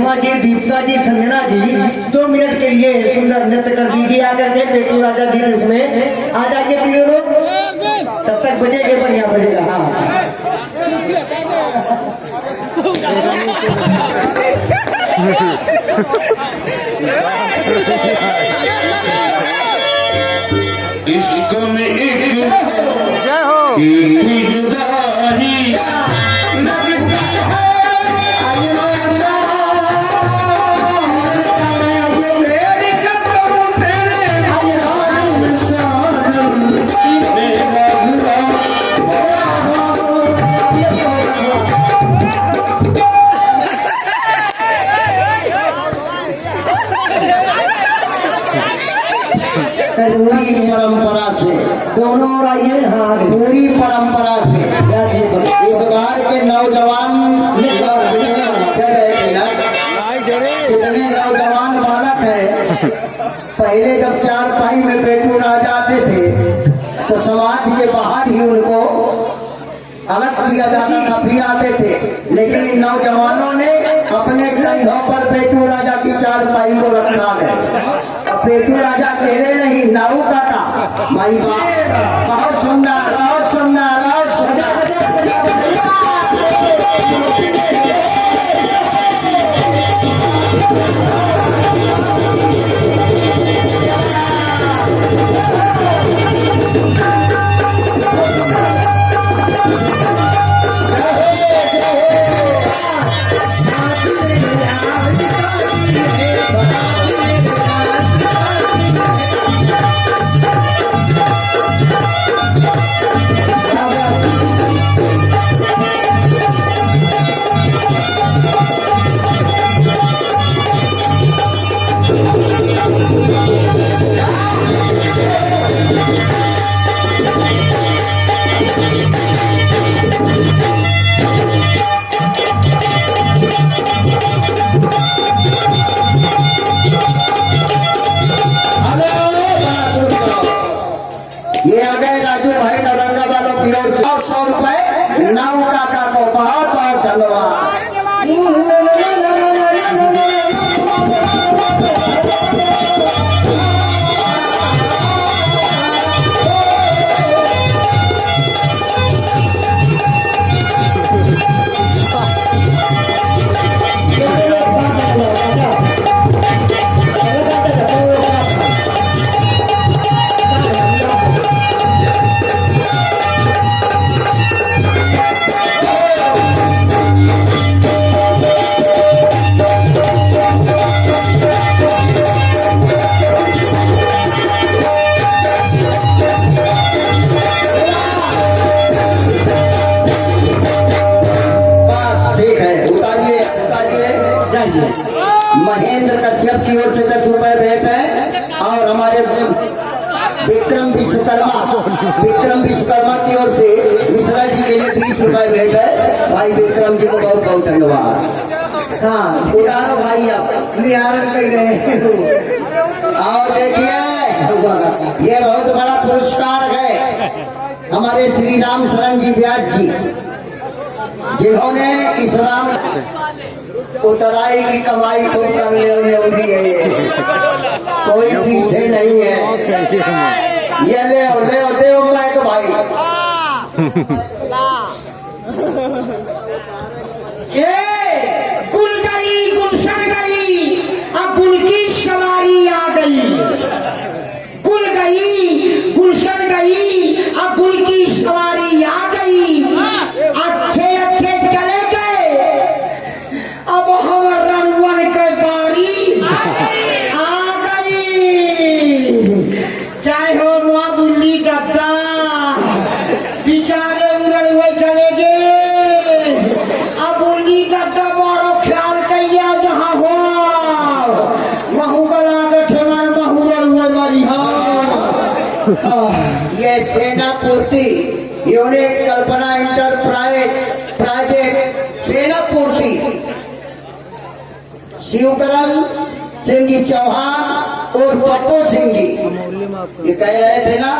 महिमा जी, दीपिका जी, संजना जी 2 मिनट के लिए सुंदर नृत्य कर दीजिए आकर के। पेटू राजा गीत उसमें आ जाइए तीनों लोग, तब तक बजेगा, बढ़िया बजेगा। हाँ इसको में एक जय हो पूरी परंपरा से दोनों और आइए। हाँ पूरी परंपरा से इस बार के नौजवान कितने नौजवान बालक है, पहले जब चारपाई में पेटू आ जाते थे तो समाज के बाहर ही उनको अलग किया जाता था, फिर आते थे। लेकिन इन नौजवानों ने अपने कंधों पर पेटू राजा की चारपाई को रखा है। अब पेटू राजा तेरे नहीं नाऊ का था भाई, बहुत सुंदर, बहुत सुंदर, बहुत सुंदर। ये आ गए राजू भाई नौरंगा वालों की ओर से 100 रुपए नाऊ काका को बहुत बहुत धन्यवाद। महेंद्र कश्यप की ओर से 10 रुपए भेंट है, और हमारे विक्रम विश्वकर्मा की ओर से मिश्रा जी के लिए 20 रुपए भेंट है। भाई विक्रम जी को बहुत बहुत धन्यवाद। हाँ उदारो भाई, आप निहार कर गए। और देखिए ये बहुत बड़ा पुरस्कार है हमारे श्री राम शरण जी व्यास जी, जिन्होंने इस्लाम उतराई की कमाई को करने होगी है, कोई पीछे नहीं है। ये ले दे मैं तो भाई ये गुलगरी गुलशन गई, अब उनकी सवारी आ गई। गुल गई गुलशन गई, अब उनकी सवारी आ गई। अच्छे अच्छे चले गए, अब हम रंगवन के बारी आ गई। चाहे हो मुआ बुल्ली गद्दा, बेचारे उड़े हुए चले गए। अब उल्ली गद्दा मारो ख्याल कहिया जहाँ हो, महू बना बैठे मन महू रड़ हुए मरी। ये सेना पूर्ति यूनिट कल्पना इंटरप्राइज प्रोजेक्ट सेना पूर्ति शिवकरण सिंह जी चौहान और पप्पू सिंह जी, ये कह रहे थे ना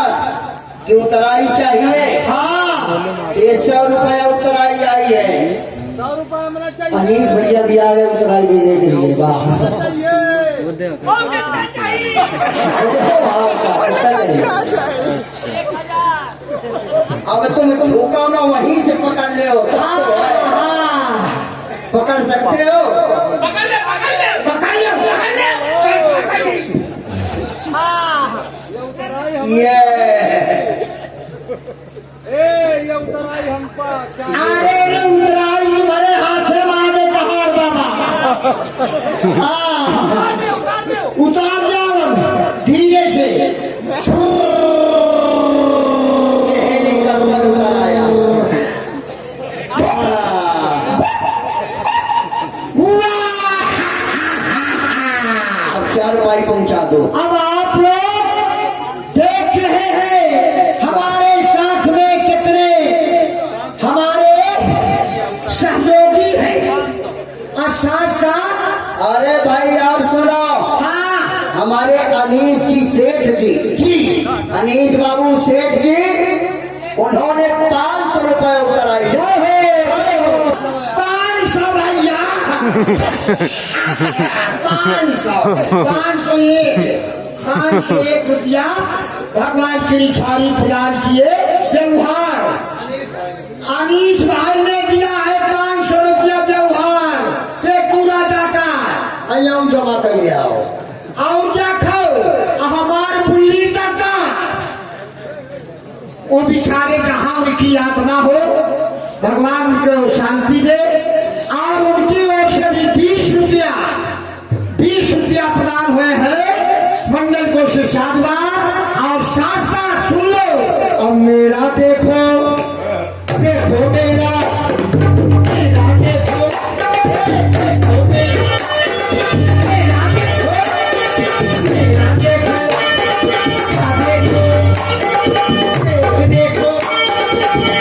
कि उतराई चाहिए। हाँ 100 रुपया उतराई आई है। अनीस भैया भी आ गए उत्तराई देने के लिए। वाह अब तुम छूका ना वहीं से पकड़ ले हो। पकड़ सकते हो। ये अरे रे उतराई तुम्हारे हाथ में मारे कहार बाबा। उतार जाओ धीरे से। हेलीकॉप्टर उतर आया। अब 4 पाई पहुंचा दो। अब आप लोग देख रहे हैं हमारे साथ में कितने हमारे सहयोगी हैं और साथ साथ अरे भाई आप सुनो। हाँ हमारे अनीत जी सेठ जी अनीत बाबू सेठ जी उन्होंने 500 रुपए उतर आई। 500 भैया 501 रुपया भगवान श्री सारी प्रदान किए व्यवहार। अनीश भाई ने दिया है 500 रुपया व्यवहार पे पूरा जाता अयाऊ जमा कर लिया हो। और क्या खाओ हमार पुल्ली करता वो बिचारे जहां उनकी आत्मा हो भगवान उनको शांति दे। और उनकी ओर से भी 20 रुपया प्रदान हुए हैं मंडल को से साधवान। और साथ साथ सुन लो और मेरा देखो देखो मेरा मेरा देखो देखो मेरा मेरा देखो मेरा देखो देखो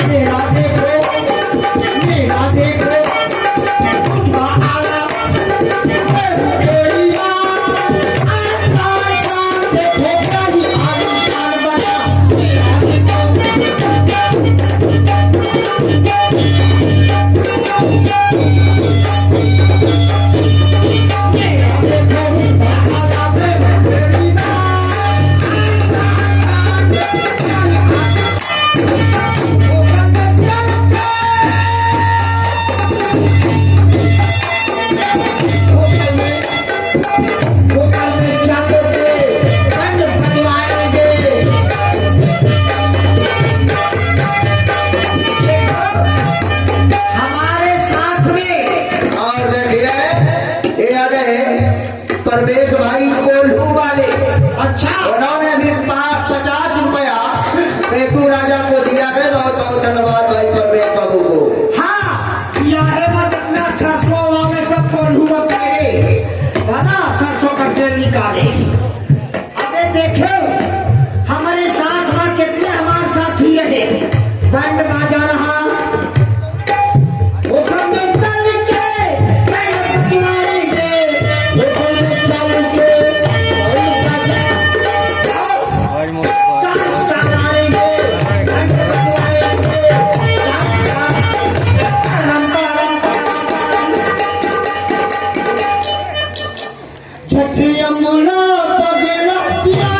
मेरा देखो मेरा देखो परवेश भाई कोल्हू वाले। अच्छा उन्होंने भी 50 रुपया पेटू राजा को दिया है। बहुत बहुत धन्यवाद भाई परवेश बाबू को। हाँ यह है मत अपना सरसों वाले सब कोल्हू में पहले है ना सरसों का तेल निकाले। अबे देखो हमारे साथ में कितने हमारे साथी रहे बैंड बाजा रहा वो सब में चल के बैंड बजवाएंगे वो सब में चल के डांस कराएंगे बैंड बजवाएंगे छठी यमुना बगेला पिया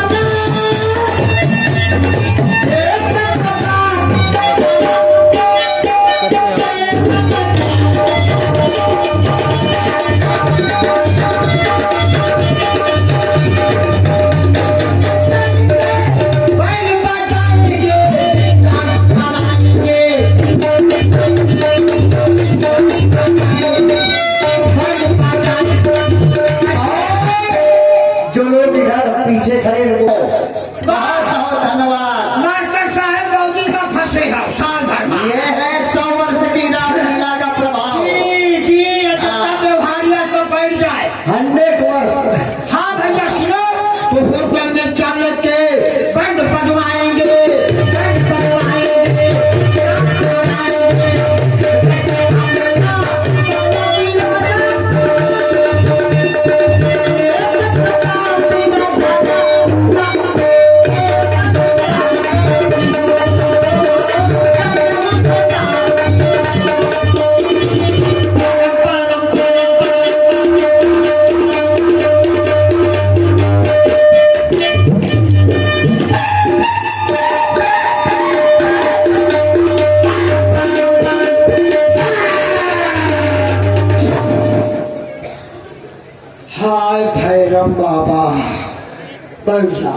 बैठ जा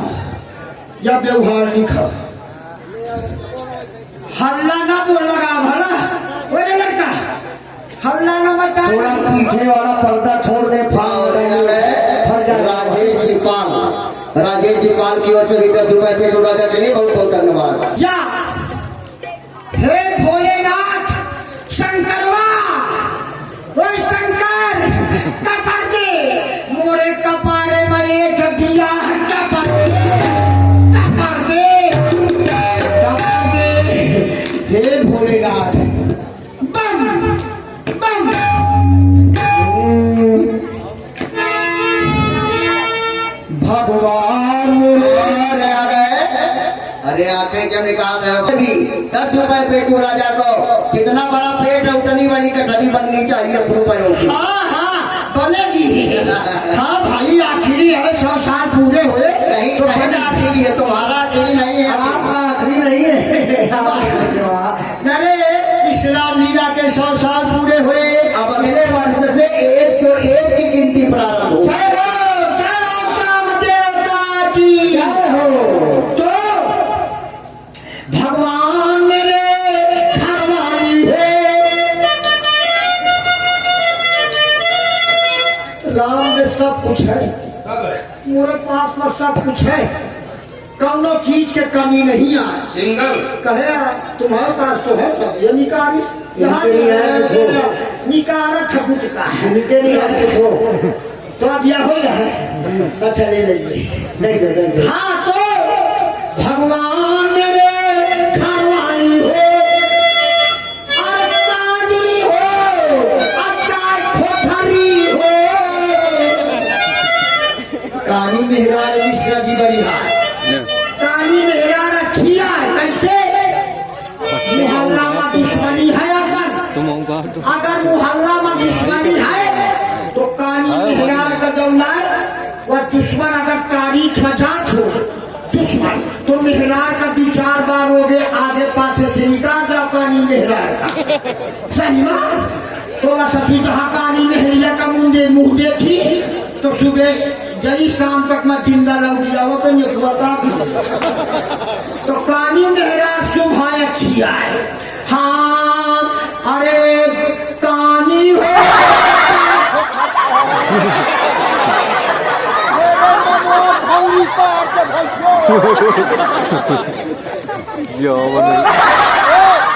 या व्यवहार लिखा हल्ला ना बोल लगा भला बोले लड़का हल्ला ना मचा थोड़ा पीछे वाला पर्दा छोड़ दे राजेश जी पाल की ओर से 10 रुपए पे जो राजा चले बहुत बहुत धन्यवाद। या हे भोलेनाथ शंकरवा ओ शंकर कपार दे मोरे कपारे में एक दिया कपार दे हे भोलेनाथ बम बम भगवान अरे आ गए अरे आके क्या निकाम है अभी 10 रुपए पेट हो राजा को जितना बड़ा पेट है उतनी बड़ी कटोरी बननी चाहिए रुपयों की। हाँ बोलेगी हाँ भाई आखिरी है 100 साल पूरे हुए नहीं तो मेरा आखिरी है तुम्हारा आखिरी नहीं है। आपका आखिरी नहीं है अरे इस्लाम लीला के 100 साल पूरे हुए अब अगले वर्ष से 101 की गिनती प्रारंभ हो। जय हो रामदेवता की जय हो। तो भगवान मेरे घरवाली है राम में सब कुछ है मेरे पास में सब कुछ है कौनो चीज के कमी नहीं आए सिंगल कहे तुम्हारे पास तो है सब ये निकारिस निकारत है कुछ का नीचे नहीं आते तो तो अब यह हो है अच्छा ले लीजिए नहीं हाँ तो भगवान मेरे घरवाली हो अरतानी हो अचार खोखरी हो कानी मेहरार मिश्रा जी बड़ी हाय कानी मेहरार अच्छी है कैसे मोहल्ला में दुश्मनी है अगर मोहल्ला में दुश्मनी है तो कानी मेहरार का जौना वह दुश्मन अगर तारीख में जात हो दुश्मन तो मेहरार का 2-4 बार हो गए आगे पाछे से निकाल जाओ कानी मेहरार का सही बात तो सभी जहाँ कानी मेहरिया का मुंह देखी तो सुबह जई शाम तक मैं जिंदा लग गया वो तो नहीं बता तो कानी मेहरार सुबह अच्छी आए हाँ अरे कानी हो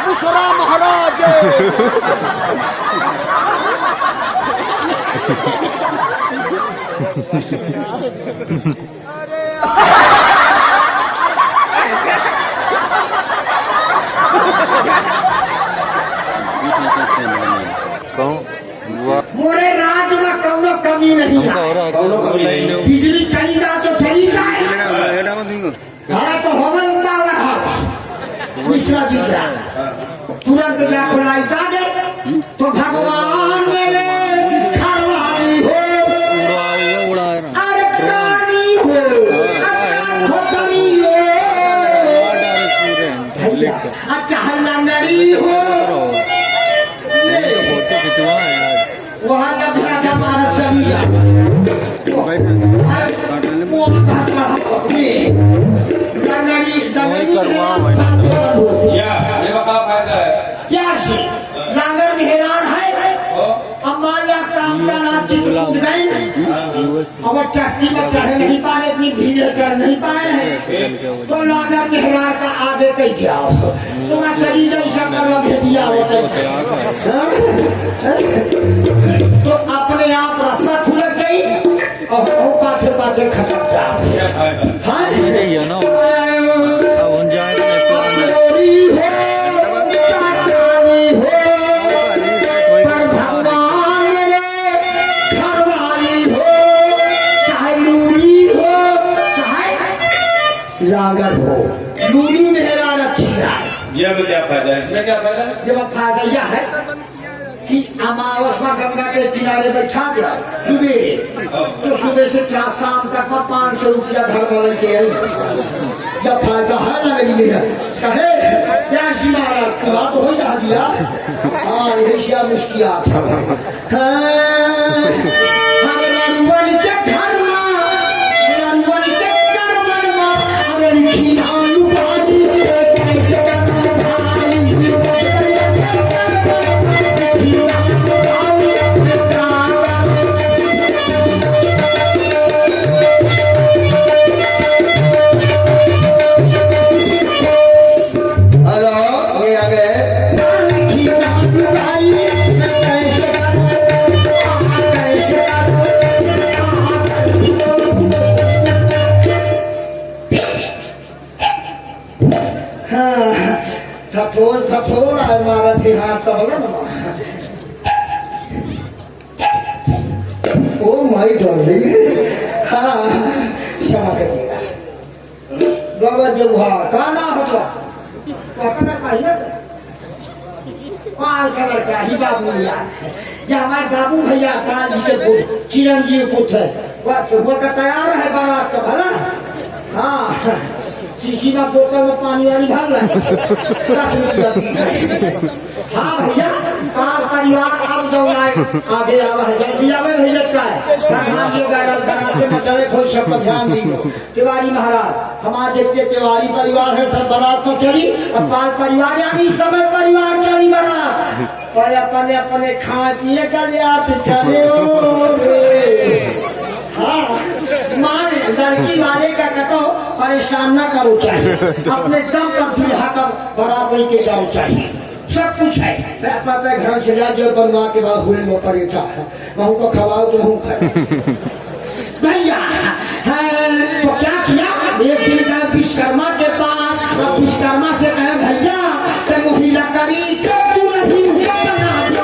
मुसरा महाराज मोरे राज में कौनो कमी नहीं है बिजली चली जाए तो चली जाए धारा तो होगा उतावला हाउस मिश्रा जी का तुरंत जाकर लाइट आ गए तो भगवान मेरे घरवाली हो अरे कानी हो अरे खोपरी हो भैया अच्छा हल्लांगड़ी हो वहाँ का भी आजा मारा चली जा ये बता फायदा है क्या से रांगर मेहरान है अम्माया काम का नाम कूद गए अगर चटकी में चढ़ नहीं पा रहे इतनी भीड़ चढ़ नहीं पाए हैं तो रांगर मेहरान का आगे कहीं क्या हो तुम्हारा चली जाए सब करवा भेजिया होता तो अपने आप रास्ता खुल गई और पाछे पाछे खसक जाओ लागर हो लूली मेहरान अच्छी है ये में क्या फायदा है इसमें क्या फायदा है जब फायदा यह है कि अमावस में गंगा के किनारे बैठा गया सुबेरे तो सुबह से क्या शाम तक में 500 रुपया घर वाले के आई जब फायदा है ना मेरी मेरा कहे क्या शिवारा तुम्हारा तो हो जा दिया हाँ ये शिया मुस्किया हमारे के घर में थथोल है मारा थे हाथ तब ना ओ माय डॉर्लिंग हाँ क्षमा करिएगा बाबा जब का ना हटवा कहना चाहिए पाल कलर का ही बाबू यार ये हमारे बाबू भैया काल जी के पुत्र चिरंजीव पुत्र है वह का तैयार है बारात का भला हाँ शीशी में बोतल में पानी वाली भर रहा है 10 रुपया हाँ भैया कार परिवार अब जो आगे आवा है जल्दी आवे भैया का है प्रधान जी बनाते में चले खोल सब पर ध्यान दीजिए तिवारी महाराज हमारे देखते तिवारी परिवार है सब बारात में चली और पाल परिवार यानी सब परिवार चली बारात पर अपने अपने खा पिए का लिया चले हाँ मान लड़की वाले का कहो परेशान न करो चाहिए अपने दम का दूल्हा का बारात लेके जाओ चाहिए सब कुछ है मैं अपना घर से जा जो बनवा के बाद हुल में परेठा वहू को खवाओ तो वहू खाए भैया तो क्या किया एक दिन का विश्वकर्मा के पास और विश्वकर्मा से कहे भैया ते मुही लकड़ी के तू नहीं बना दे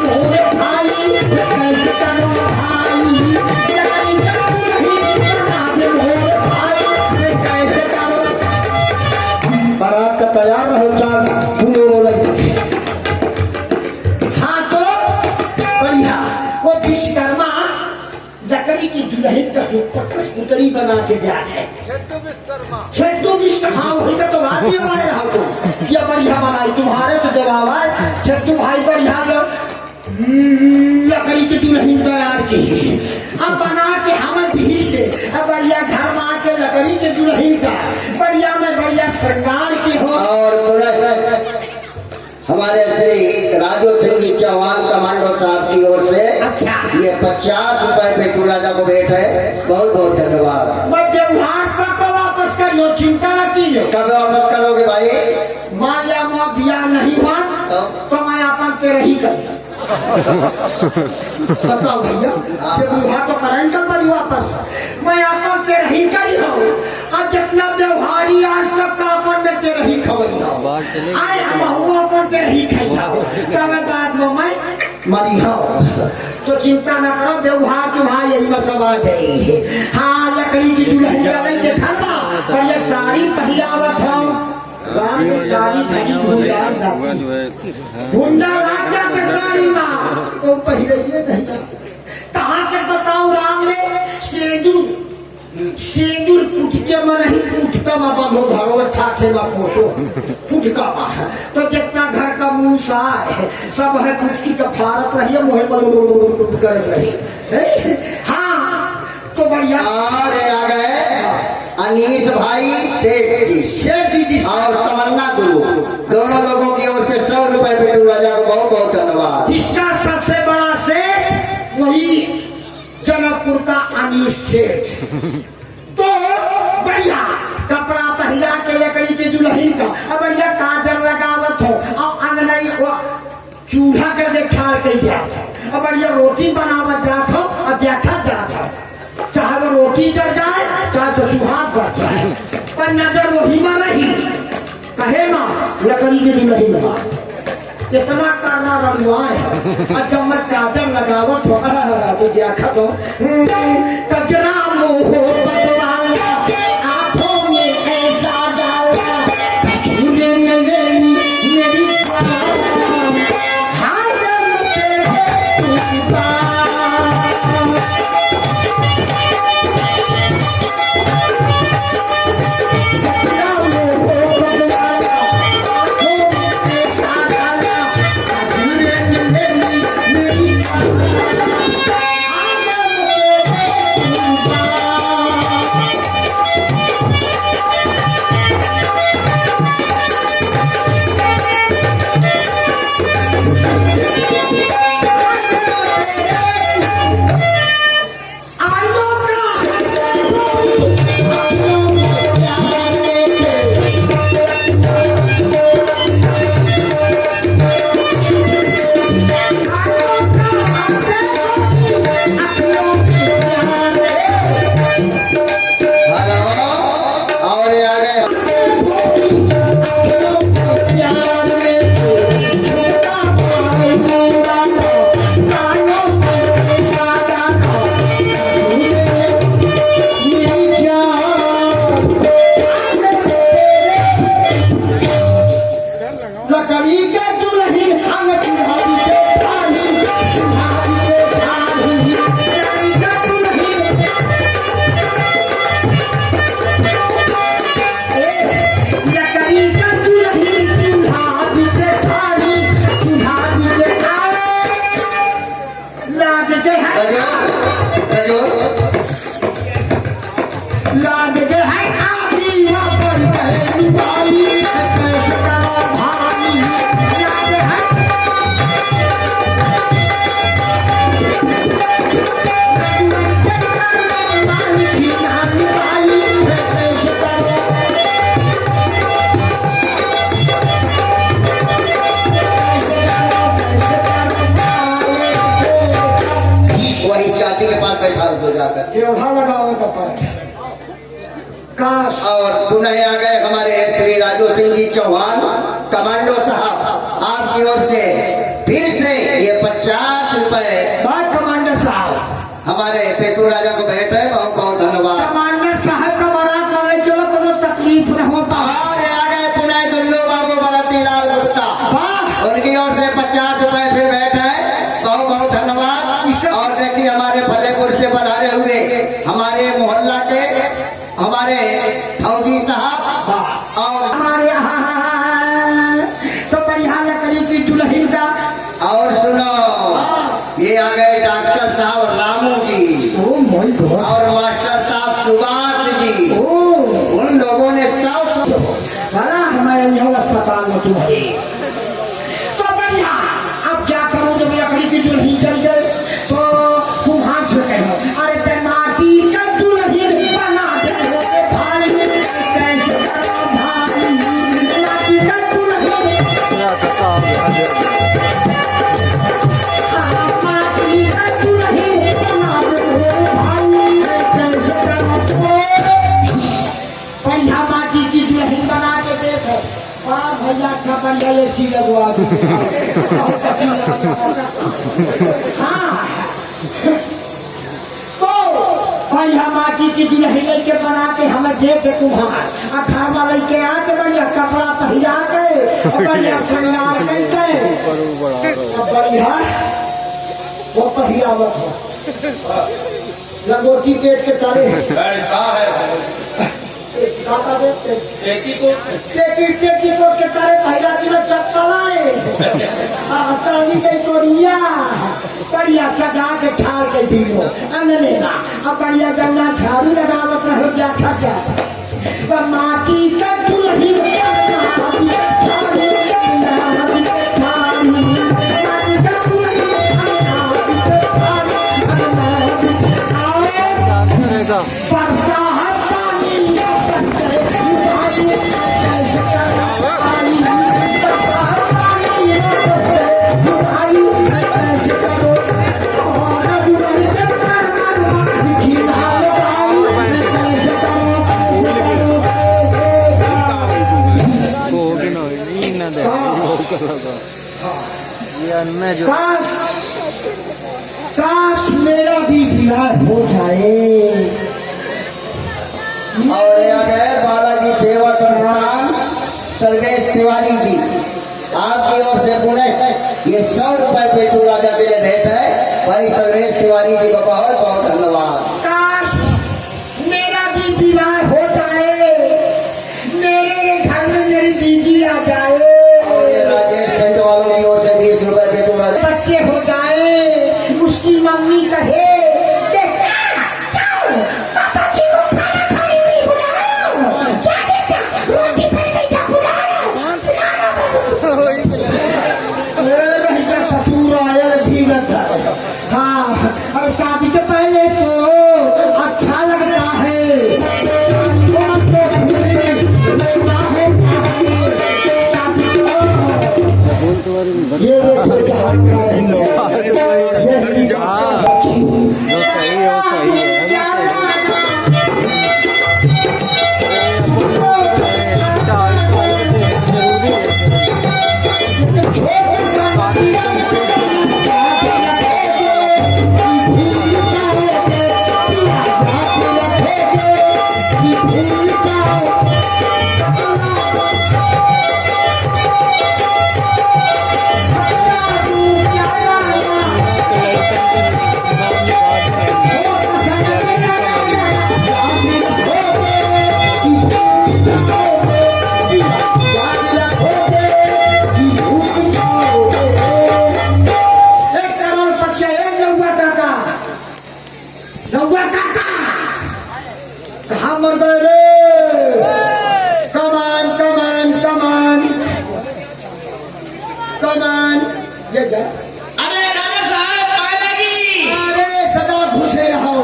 भाई कैसे करो भाई लकड़ी का तू नहीं बना दे भाई कैसे करो बारात का तैयार रहो चार फूलों लकड़ी की दुल्हन का जो पुतली बना के जात है छेदू विश्वकर्मा वही का तो बात ही हमारे रहा तो क्या बढ़िया बनाई तुम्हारे तो जवाब है छेदू भाई बढ़िया लकड़ी की दुल्हन तैयार की अब बना के हम भी से अब बढ़िया घर में आके लकड़ी के दुल्हन का बढ़िया में बढ़िया श्रृंगार की हो और हमारे श्री राजू सिंह जी चौहान कमांडो साहब की ओर से अच्छा ये 50 रुपए पे राजा को भेंट है बहुत बहुत धन्यवाद व्यवहार सबको वापस करियो चिंता न कीजिए कब वापस करोगे भाई मान लिया माँ बिया नहीं हुआ तो मैं अपन के रही कर बताओ भैया विवाह तो करें कर पड़ी वापस मैं अपन के रही करी हूँ और जितना व्यवहारी आज तक का अपन में के रही खवई हूँ आए हम अपन के रही खाई हूँ तब बाद में मैं मरी हूँ तो चिंता न करो व्यवहार तुम्हारा यही में सब आ जाएगी हाँ लकड़ी की दुल्हन लकड़ी के घर में और ये साड़ी पहनावत हूँ साड़ी गुंडा राजा के साड़ी में तो पहले नहीं कहाँ तक बताऊं राम ने सिंदूर पुटके में नहीं पुटका में बंधो धरो ठाठे में पोसो पुटका में तो जितना घर का मूसा है सब है पुटकी का फारत रही है मुहे करत रही हाँ तो बढ़िया आ गए अनीस भाई सेठ जी और तमन्ना गुरु दोनों लोगों की ओर से 100 रुपए बिट्टू राजा को बहुत बहुत धन्यवाद जिसका सबसे बड़ा सेठ वही जनकपुर का अनीस सेठ तो बढ़िया कपड़ा पहला के लकड़ी की दुल्हन का अब बढ़िया काजल लगावत हो अब अंगनई चूल्हा कर दे ठाड़ के जात अब बढ़िया रोटी बनावत जात हो अब देखा जात हो चाहे वो रोटी जल जाए चाहे ससुहात बढ़ जाए पर नजर वही में नहीं कहे ना लकड़ी की दुल्हन इतना करना रड़ुआ है और जब मैं काजल लगावत हो तो देखा तो कजरा मोह बदवाला आंखों में ऐसा डाला झूले में मेरी लकड़ी के दुल्ही हम चुल्हारी के थाली चुल्हारी के थाली लकड़ी के दुल्ही लकड़ी के दुल्ही चुल्हारी के थाली चुल्हारी के थाली लाग के है लाग के है आदि पर कहे निभाई कैसे करो भाई लाग है कैसे करो वही चाची के पास बैठा हो जाकर चौथा लगाओ कपर काश और पुनः आ गए हमारे श्री राजू सिंह जी चौहान कमांडो साहब, आपकी ओर से फिर से ये 50 रुपए बात कमांडर साहब हमारे पेटू राजा को भेंट है। बहुत बहुत धन्यवाद। कमांडर साहब का बड़ा करे चलो कोनो तकलीफ न होता और आ गए पुनः दुल्लू बाबू भरती लाल गुप्ता, वाह उनकी ओर से 50 रुपए फिर भेंट है। बहुत बहुत धन्यवाद। और देखिए हमारे फतेहपुर से पधारे हुए हमारे मोहल्ला के हमारे फौजी साहब और हमारे यहाँ तो बढ़िया लकड़ी की दुल्हन का और सुनो ये आ गए डॉक्टर साहब रामू जी ओ माय गॉड और मास्टर साहब सुभाष जी। ओ उन लोगों ने सब बड़ा हमारे यहाँ अस्पताल में तुम्हारे तो बढ़िया। अब क्या करो जब लकड़ी की दुल्हन चल गए तो कुम्हार से कहो अरे ते माटी का दुल्हन बना दे रे भाई कैसे करो भाई माटी का दुल्हन माटी का दुल्हन बना दे रे भाई कैसे करो बढ़िया माटी की दुल्हन बना के देखो वाह भैया अच्छा बढ़िया एसी लगवा दो बहुत अच्छी लगा। हाँ तो बढ़िया माटी की दुल्हन लेके बना के हमें दे के कुम्हार अठारवा लेके आके बढ़िया कपड़ा पहिरा के और बढ़िया श्रृंगार करके और बढ़िया वो पहिरावत हो लगोटी पेट के तारे का है काका देते खेती को केकी कोट के तारे पहिरा की ना चप्पल आए चांदी के कोरिया बढ़िया सजा के ठाल के दिलो अंगनेना अब बढ़िया गन्ना झाड़ू लगावत रहो क्या खर्चा तो माटी का दुल्हन काश काश मेरा भी विवाह हो जाए। और ये आ गए बालाजी सेवा संस्थान सर्वेश तिवारी जी, आपकी ओर से पुनः ये 100 रुपए पेटू राजा के लिए भेंट है। भाई सर्वेश तिवारी जी को बहुत बहुत धन्यवाद। काश मेरा भी विवाह हो जाए, मेरे घर में मेरी दीदी आ जाए और ये राजेश टेंट वालों की ओर से 20 रुपए पेटू राजा। बच्चे हो जाए, उसकी मम्मी कहे देखा जाओ पापा जी को खाना खाने के लिए बुलाओ, क्या देखा रोटी बन गई जा बुलाओ भैया ससुर आयल धीरज। हाँ और शादी के पहले तो अच्छा लगता है, शादी के बाद तो लगता है शादी के बाद ये देखो क्या हो रहा है। कमान ये जा। अरे राजा साहब पाए लगी। अरे सदा खुशे रहो,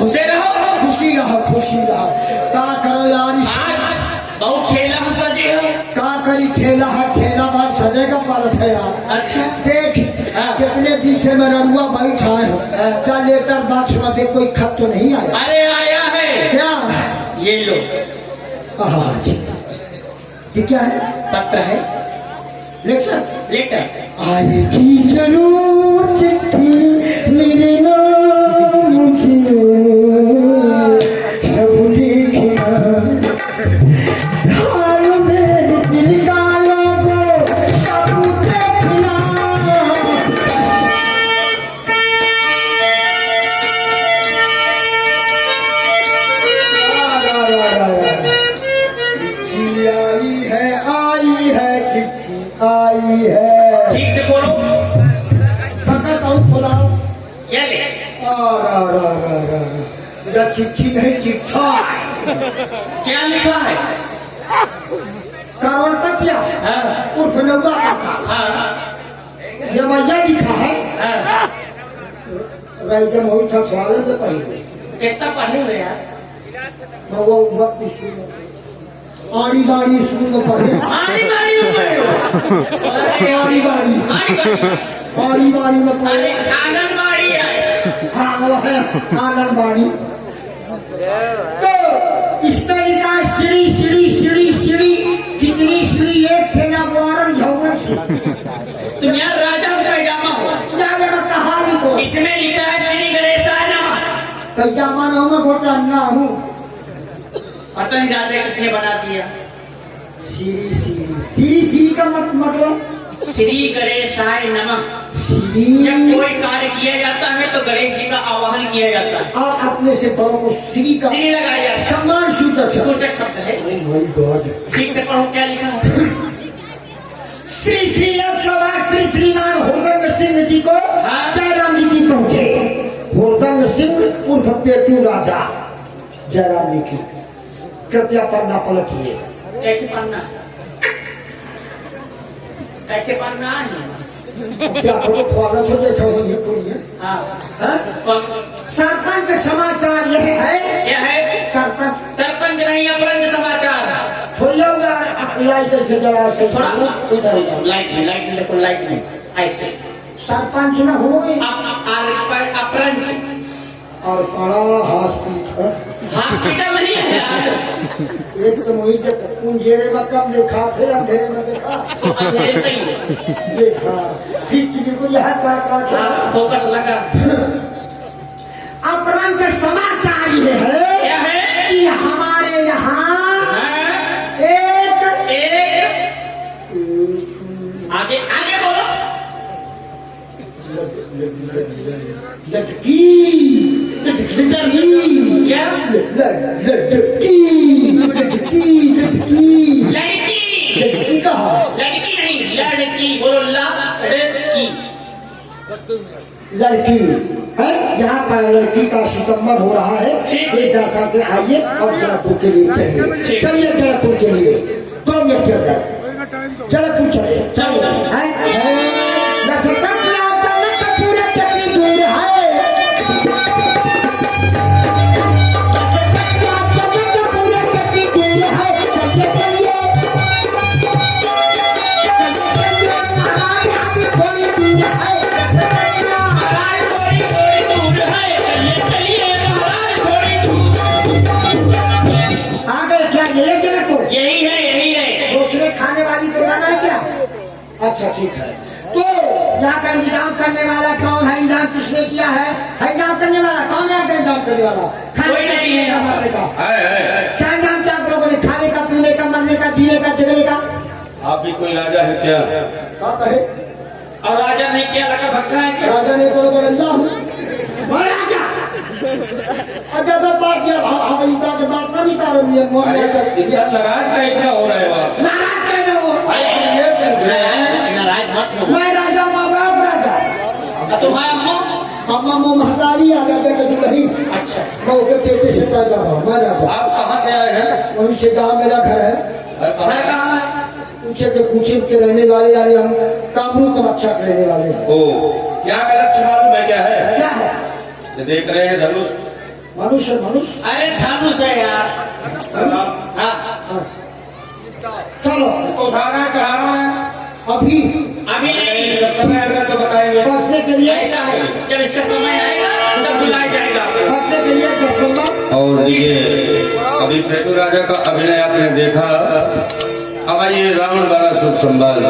घुसे रहो। खुशी रहो, खुशी रहो। का करो यार इस आज बहुत ठेला में सजे हो। का करी ठेला है, ठेला बार सजेगा पालत है यार। अच्छा देख हाँ। कितने दिन से मैं रड़ुआ बैठा है, क्या लेटर बॉक्स में से कोई खत तो नहीं आया? अरे आया है। क्या ये लो ये क्या है? पत्र है, लेटर। लेटर। आएगी जरूर चिट्ठी मेरे नाम की, सब देखना हाल मेरे दिल का लोगो, सब देखना। चिट्ठी आई है, चिट्ठी आई है। ठीक से बोलो। फकत और फुलाओ। ये ले। या चिट्ठी नहीं चिट्ठा। क्या लिखा है? करोड़पतिया हाँ उर्फ नौगा काका, हाँ ये मैया लिखा है। हाँ। जब हो था स्वागत तो पहले कितना पढ़े हो यार? वो स्कूल में आड़ी बाड़ी स्कूल में पढ़े। आड़ी बाड़ी में पढ़े हो? आड़ी बाड़ी आड़ी बाड़ी। आड़ी बाड़ी में अरे पढ़े। आंगनबाड़ी है। हाँ वो है आंगनबाड़ी। तो इसमें लिखा सीढ़ी सीढ़ी सीढ़ी सीढ़ी, कितनी सीढ़ी? एक ठेला वारन झोंगर सी। तुम यार राजा का पैजामा हो। जाने का कहानी को इसमें लिखा है श्री गणेशाय नमः। पैजामा न हो मैं बहुत अन्ना हूँ। पता नहीं राजा किसने बना दिया। सीढ़ी सीढ़ी सीढ़ी सीढ़ी का मतलब श्री गणेशाय नमः। सीढ़ी। जब कोई कार्य किया जाता है तो गणेश जी का आवाहन किया जाता है और अपने से बड़ों को सीढ़ी का श्री लगाया जाता है। सम्मान सूचक शब्द। सूचक शब्द है। My God. ठीक से पढ़ो क्या लिखा है। श्री श्री 108 श्री श्रीमान होर्दंग सिंह जी को हाँ। जयराम जी की पहुंचे। होर्दंग सिंह उर्फ पेटू राजा जयराम जी की, कृपया पन्ना पलटिए। कैसे पढ़ना है? कैसे पढ़ना है? क्या करो फॉलो तो देखो ये पूरी है। हाँ। हाँ? प- सरपंच समाचार यह है। क्या है? सरपंच सरपंच नहीं अपरंच समाचार। थोड़ी लाइट से जरा से थोड़ा उधर उधर लाइट में देखो, लाइट में ऐसे। सरपंच न हो अपरंच। और बड़ा हॉस्पिटल। हॉस्पिटल नहीं है यार। एक तो मुझे कुंजेरे में कम देखा थे, अंधेरे में देखा अंधेरे में ही है। देखा फिर बिल्कुल यहाँ का हाँ, फोकस लगा। अपरंच समाचार ये है क्या है? कि हमारे यहाँ हाँ, एक आगे आगे बोलो। लड़की लड़की क्या? लड़की लड़की लड़की लड़की। कहा लड़की नहीं, लड़की बोलो। लड़की। लड़की है। यहाँ पर लड़की का सितंबर हो रहा है। ठीक। एक दशा के आइए और जनकपुर के लिए चलिए। ठीक। चलिए जनकपुर के लिए 2 मिनट के अंदर जनकपुर चलिए। चलो। पूरे चक्री दूर है। पूरे चक्री दूर है। चलिए चलिए हमारी थोड़ी दूर है। महाराज थोड़ी थोड़ी दूर है। चलिए महाराज थोड़ी दूर। आगे क्या ये जनकपुर? यही है। रोचने खाने वाली तो जाना है क्या? अच्छा ठीक है। तो यहाँ का इंतजाम करने वाला कौन है? इंतजाम किसने किया है? इंतजाम करने वाला कौन है? इंतजाम करने वाला कोई नहीं है। मरने का है। क्या इंतजाम किया आप लोगों ने? खाने का, पीने का, मरने का, जीने का, जगने का? आप भी कोई राजा है क्या? क्या कहे? और राजा नहीं किया लगा भक्का है क्या? राजा ने तो बोला हूँ राजा। ज्यादा बात किया के बात ना नहीं कर रही है। मोहन अरे इतना नाराज का इतना हो रहे हो आप? नाराज कहना वो। ये पूछ रहे हैं। नाराज मत हो। मैं राजा माँ बाप राजा। तुम्हारा मुंह। अम्मा वो महतारी आ गया कि दुल्ही। अच्छा। मैं उसके पेटे से पैदा हुआ। मैं राजा। आप कहाँ से आए हैं? वहीं से जहाँ मेरा घर है। और घर कहाँ? कहाँ है? पूछे के पूछे के रहने वाले यानी हम काबरू तमक्षा के रहने वाले हैं। ओ क्या का लक्ष्य मालूम है क्या है? क्या है? ये देख रहे हैं धनुष। मनुष्य मनुष्य अरे धनुष है यार। हाँ चलो इसको उठाना है, चढ़ाना है। अभी अभी नहीं, समय आएगा तो बताएंगे। पढ़ने के लिए ऐसा है जब इसका समय आएगा तब बुलाया जाएगा। पढ़ने के लिए 10 नंबर और ये अभी पृथ्वी राजा का अभिनय आपने देखा। अब ये रावण वाला शुभ संवाद।